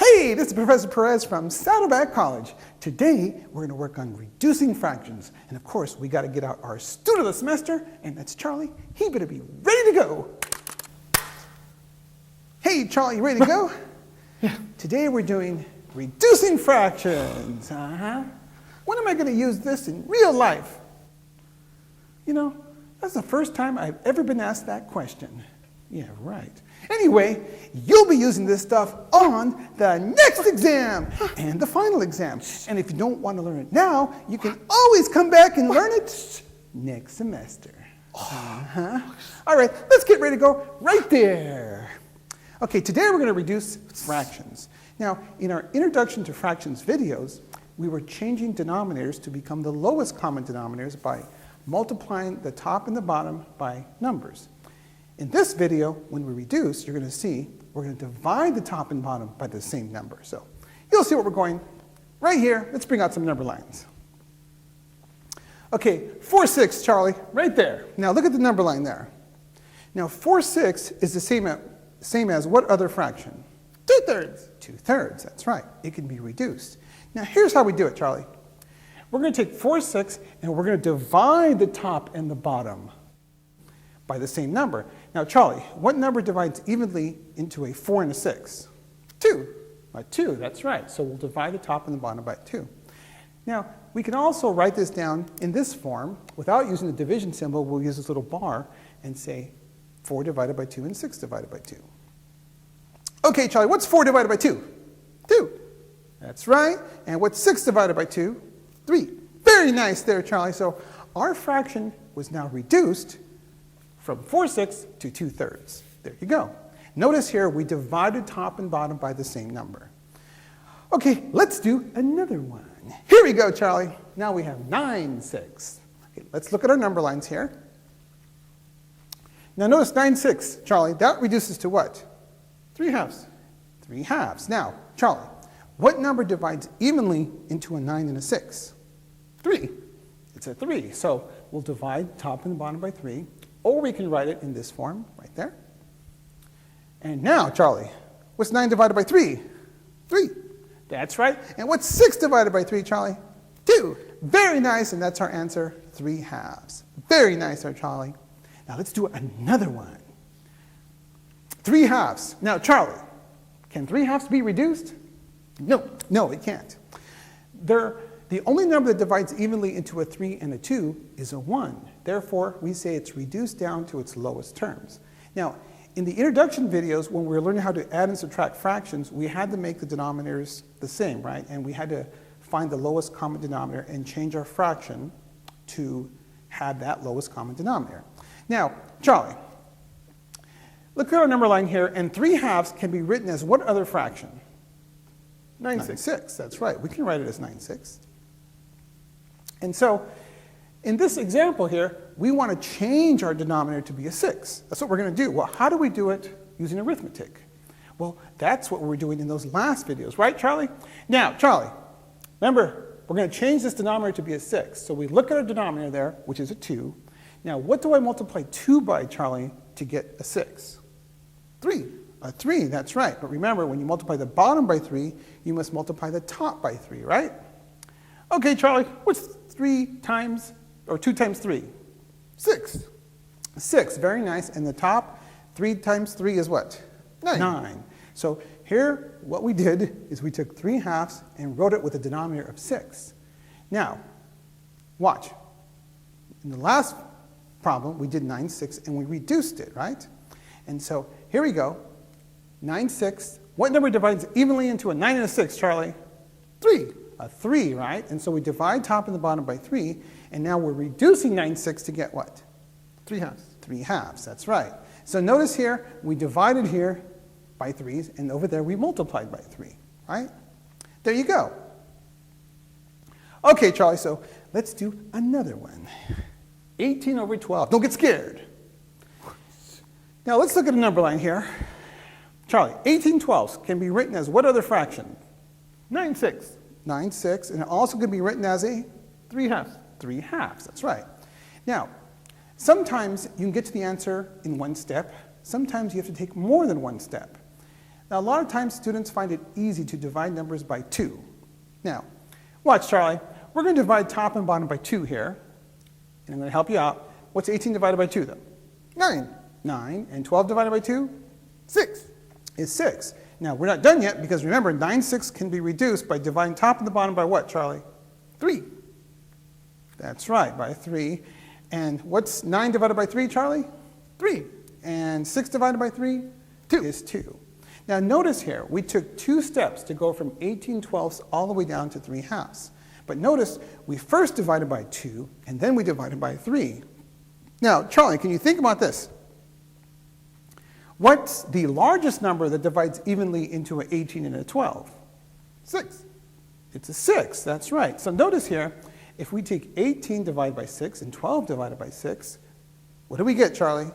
Hey, this is Professor Perez from Saddleback College. Today, we're going to work on reducing fractions. And of course, we got to get out our student of the semester, and that's Charlie. He better be ready to go. Hey, Charlie, you ready to go? Yeah. Today, we're doing reducing fractions. When am I going to use this in real life? You know, that's the first time I've ever been asked that question. Yeah, right. Anyway, you'll be using this stuff on the next exam and the final exam. And if you don't want to learn it now, you can always come back and learn it next semester. All right, let's get ready to go right there. Okay, today we're going to reduce fractions. Now, in our Introduction to Fractions videos, we were changing denominators to become the lowest common denominators by multiplying the top and the bottom by numbers. In this video, when we reduce, you're going to see we're going to divide the top and bottom by the same number. So you'll see where we're going right here. Let's bring out some number lines. Okay, 4 6, Charlie, right there. Now look at the number line there. Now 4 6 is the same as what other fraction? 2/3. 2/3, that's right. It can be reduced. Now here's how we do it, Charlie. We're going to take 4 6 and we're going to divide the top and the bottom by the same number. Now, Charlie, what number divides evenly into a 4 and a 6? 2. 2, that's right. So we'll divide the top and the bottom by 2. Now, we can also write this down in this form. Without using the division symbol, we'll use this little bar and say 4 divided by 2 and 6 divided by 2. Okay, Charlie, what's 4 divided by 2? 2. That's right. And what's 6 divided by 2? 3. Very nice there, Charlie. So our fraction was now reduced from 4 6 to 2/3. There you go. Notice here we divided top and bottom by the same number. Okay, let's do another one. Here we go, Charlie. Now we have 9 6. Okay, let's look at our number lines here. Now notice 9 6, Charlie. That reduces to what? 3/2. 3/2. Now, Charlie, what number divides evenly into a 9 and a 6? 3. It's a 3. So we'll divide top and bottom by 3. Or we can write it in this form, right there. And now, Charlie, what's 9 divided by 3? 3. That's right. And what's 6 divided by 3, Charlie? 2. Very nice, and that's our answer, 3/2. Very nice there, Charlie. Now let's do another one. 3/2. Now, Charlie, can 3/2 be reduced? No, it can't. The only number that divides evenly into a 3 and a 2 is a 1. Therefore, we say it's reduced down to its lowest terms. Now, in the introduction videos, when we were learning how to add and subtract fractions, we had to make the denominators the same, right? And we had to find the lowest common denominator and change our fraction to have that lowest common denominator. Now, Charlie, look at our number line here, and 3/2 can be written as what other fraction? 9 6. That's right. We can write it as 9 6. And so, in this example here, we want to change our denominator to be a 6. That's what we're going to do. Well, how do we do it using arithmetic? Well, that's what we were doing in those last videos, right, Charlie? Now, Charlie, remember, we're going to change this denominator to be a 6. So we look at our denominator there, which is a 2. Now, what do I multiply 2 by, Charlie, to get a 6? 3. A 3, that's right. But remember, when you multiply the bottom by 3, you must multiply the top by 3, right? Okay, Charlie, what's 2 times 3? 6. 6, very nice. And the top, 3 times 3 is what? 9. So here, what we did is we took 3/2 and wrote it with a denominator of 6. Now, watch. In the last problem, we did 9 6 and we reduced it, right? And so here we go. 9 6. What number divides evenly into a 9 and a 6, Charlie? 3. A 3, right? And so we divide top and the bottom by 3, and now we're reducing 9 6 to get what? 3/2. 3/2, that's right. So notice here, we divided here by 3s, and over there we multiplied by 3, right? There you go. Okay, Charlie, so let's do another one. 18 over 12. Don't get scared. Now let's look at a number line here. Charlie, 18/12 can be written as what other fraction? 9 6. 9 6, and it also can be written as a 3/2. 3/2, that's right. Now, sometimes you can get to the answer in one step. Sometimes you have to take more than one step. Now, a lot of times students find it easy to divide numbers by 2. Now, watch, Charlie. We're going to divide top and bottom by 2 here. And I'm going to help you out. What's 18 divided by 2, though? 9. 9. And 12 divided by 2 6. is 6. Now, we're not done yet because remember, 9 6 can be reduced by dividing top and the bottom by what, Charlie? 3. That's right, by 3. And what's 9 divided by 3, Charlie? 3. And 6 divided by 3 is 2. Now, notice here, we took 2 steps to go from 18/12 all the way down to 3/2. But notice, we first divided by 2, and then we divided by 3. Now, Charlie, can you think about this? What's the largest number that divides evenly into an 18 and a 12? 6. It's a 6, that's right. So notice here, if we take 18 divided by 6 and 12 divided by 6, what do we get, Charlie?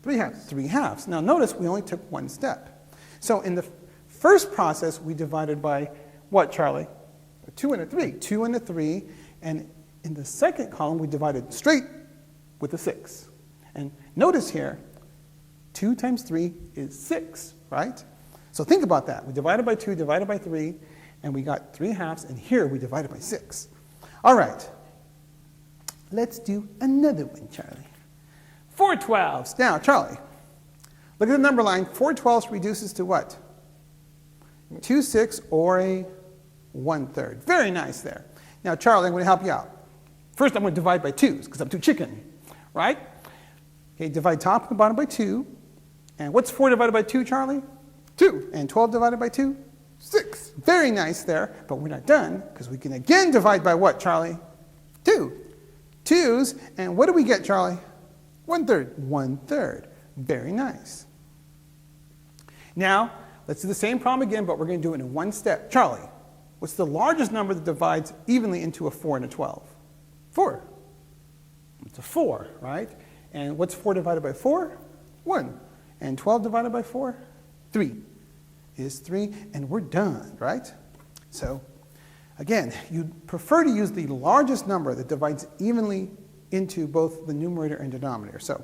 3/2. 3/2. Now notice we only took 1 step. So in the first process, we divided by what, Charlie? A 2 and a 3. 2 and a 3. And in the second column, we divided straight with a 6. And notice here, 2 times 3 is 6, right? So think about that. We divided by 2, divided by 3, and we got 3/2, and here we divided by 6. All right. Let's do another one, Charlie. 4/12. Now, Charlie, look at the number line. 4/12 reduces to what? 2/6 or a 1/3. Very nice there. Now, Charlie, I'm going to help you out. First, I'm going to divide by 2s because I'm too chicken, right? Okay, divide top and bottom by 2. And what's 4 divided by 2, Charlie? 2. And 12 divided by 2? 6. Very nice there, but we're not done because we can again divide by what, Charlie? 2. 2s, and what do we get, Charlie? 1/3. 1/3. Very nice. Now, let's do the same problem again, but we're going to do it in 1 step. Charlie, what's the largest number that divides evenly into a 4 and a 12? 4. It's a 4, right? And what's 4 divided by 4? 1. And 12 divided by 4? 3 is 3, and we're done, right? So, again, you'd prefer to use the largest number that divides evenly into both the numerator and denominator. So,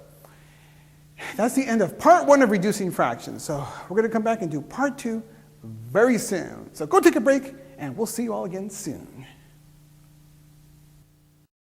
that's the end of part 1 of reducing fractions. So, we're going to come back and do part 2 very soon. So, go take a break, and we'll see you all again soon.